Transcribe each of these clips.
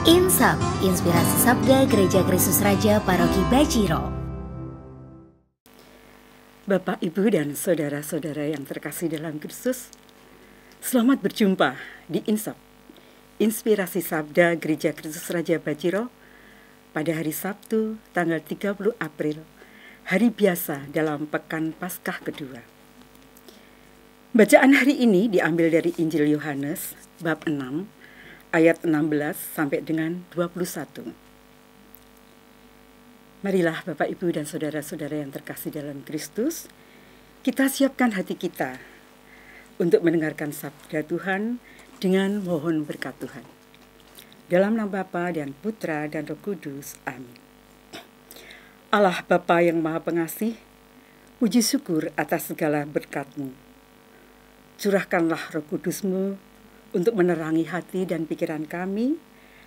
Insap, Inspirasi Sabda Gereja Kristus Raja Paroki Bajiro. Bapak, Ibu, dan saudara-saudara yang terkasih dalam Kristus, selamat berjumpa di Insap, Inspirasi Sabda Gereja Kristus Raja Bajiro pada hari Sabtu, tanggal 30 April, hari biasa dalam Pekan Paskah kedua. Bacaan hari ini diambil dari Injil Yohanes, bab 6, ayat 16 sampai dengan 21. Marilah Bapak, Ibu, dan saudara-saudara yang terkasih dalam Kristus, kita siapkan hati kita untuk mendengarkan sabda Tuhan dengan mohon berkat Tuhan. Dalam nama Bapa dan Putra dan Roh Kudus. Amin. Allah Bapa yang Maha Pengasih, puji syukur atas segala berkat-Mu. Curahkanlah Roh Kudus-Mu untuk menerangi hati dan pikiran kami,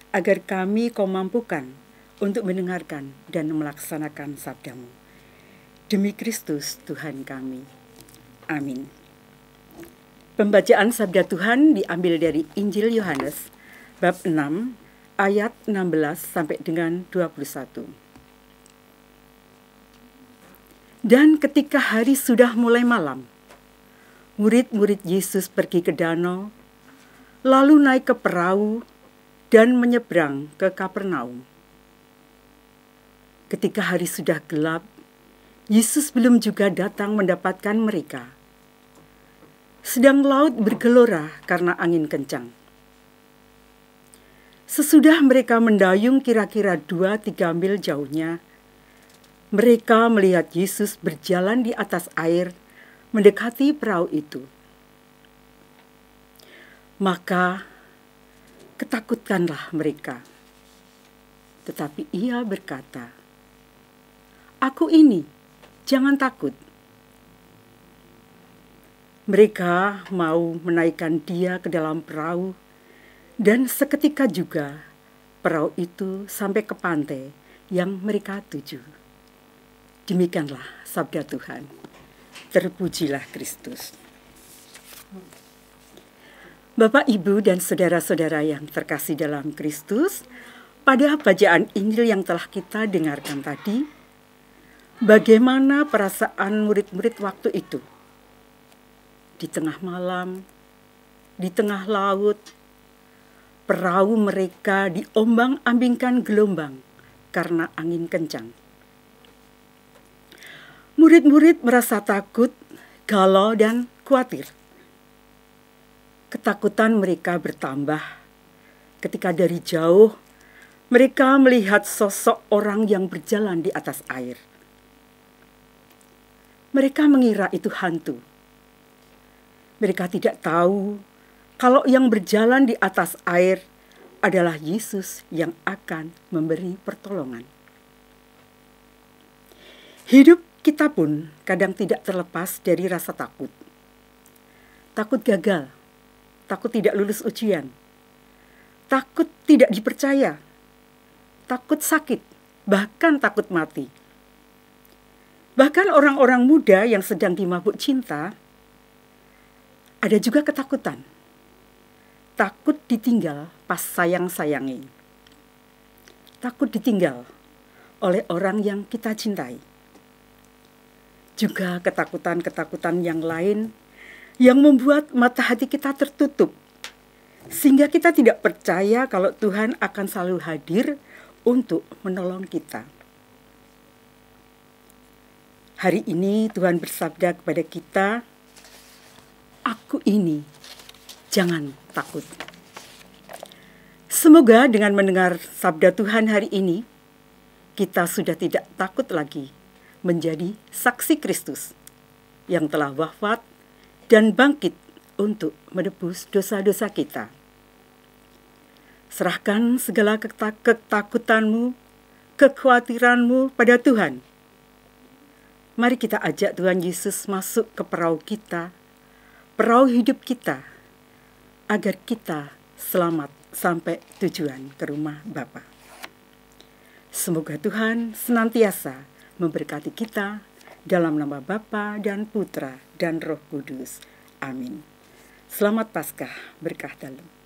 agar kami Kau mampukan untuk mendengarkan dan melaksanakan sabda-Mu. Demi Kristus Tuhan kami. Amin. Pembacaan sabda Tuhan diambil dari Injil Yohanes, bab 6, ayat 16 sampai dengan 21. Dan ketika hari sudah mulai malam, murid-murid Yesus pergi ke danau, lalu naik ke perahu dan menyeberang ke Kapernaum. Ketika hari sudah gelap, Yesus belum juga datang mendapatkan mereka. Sedang laut bergelora karena angin kencang. Sesudah mereka mendayung kira-kira 2-3 mil jauhnya, mereka melihat Yesus berjalan di atas air mendekati perahu itu. Maka ketakutkanlah mereka. Tetapi ia berkata, "Aku ini, jangan takut." Mereka mau menaikkan dia ke dalam perahu, dan seketika juga perahu itu sampai ke pantai yang mereka tuju. Demikianlah sabda Tuhan. Terpujilah Kristus. Bapak, Ibu, dan saudara-saudara yang terkasih dalam Kristus, pada bacaan Injil yang telah kita dengarkan tadi, bagaimana perasaan murid-murid waktu itu? Di tengah malam, di tengah laut, perahu mereka diombang-ambingkan gelombang karena angin kencang. Murid-murid merasa takut, galau, dan khawatir. Ketakutan mereka bertambah ketika dari jauh mereka melihat sosok orang yang berjalan di atas air. Mereka mengira itu hantu. Mereka tidak tahu kalau yang berjalan di atas air adalah Yesus yang akan memberi pertolongan. Hidup kita pun kadang tidak terlepas dari rasa takut. Takut gagal, takut tidak lulus ujian, takut tidak dipercaya, takut sakit, bahkan takut mati. Bahkan orang-orang muda yang sedang dimabuk cinta, ada juga ketakutan. Takut ditinggal pas sayang-sayangi. Takut ditinggal oleh orang yang kita cintai. Juga ketakutan-ketakutan yang lain yang membuat mata hati kita tertutup, sehingga kita tidak percaya kalau Tuhan akan selalu hadir untuk menolong kita. Hari ini Tuhan bersabda kepada kita, "Aku ini, jangan takut." Semoga dengan mendengar sabda Tuhan hari ini, kita sudah tidak takut lagi menjadi saksi Kristus yang telah wafat dan bangkit untuk menebus dosa-dosa kita. Serahkan segala ketakutanmu, kekhawatiranmu pada Tuhan. Mari kita ajak Tuhan Yesus masuk ke perahu kita, perahu hidup kita, agar kita selamat sampai tujuan ke rumah Bapa. Semoga Tuhan senantiasa memberkati kita dalam nama Bapa dan Putra dan Roh Kudus. Amin. Selamat Paskah, berkah dalam.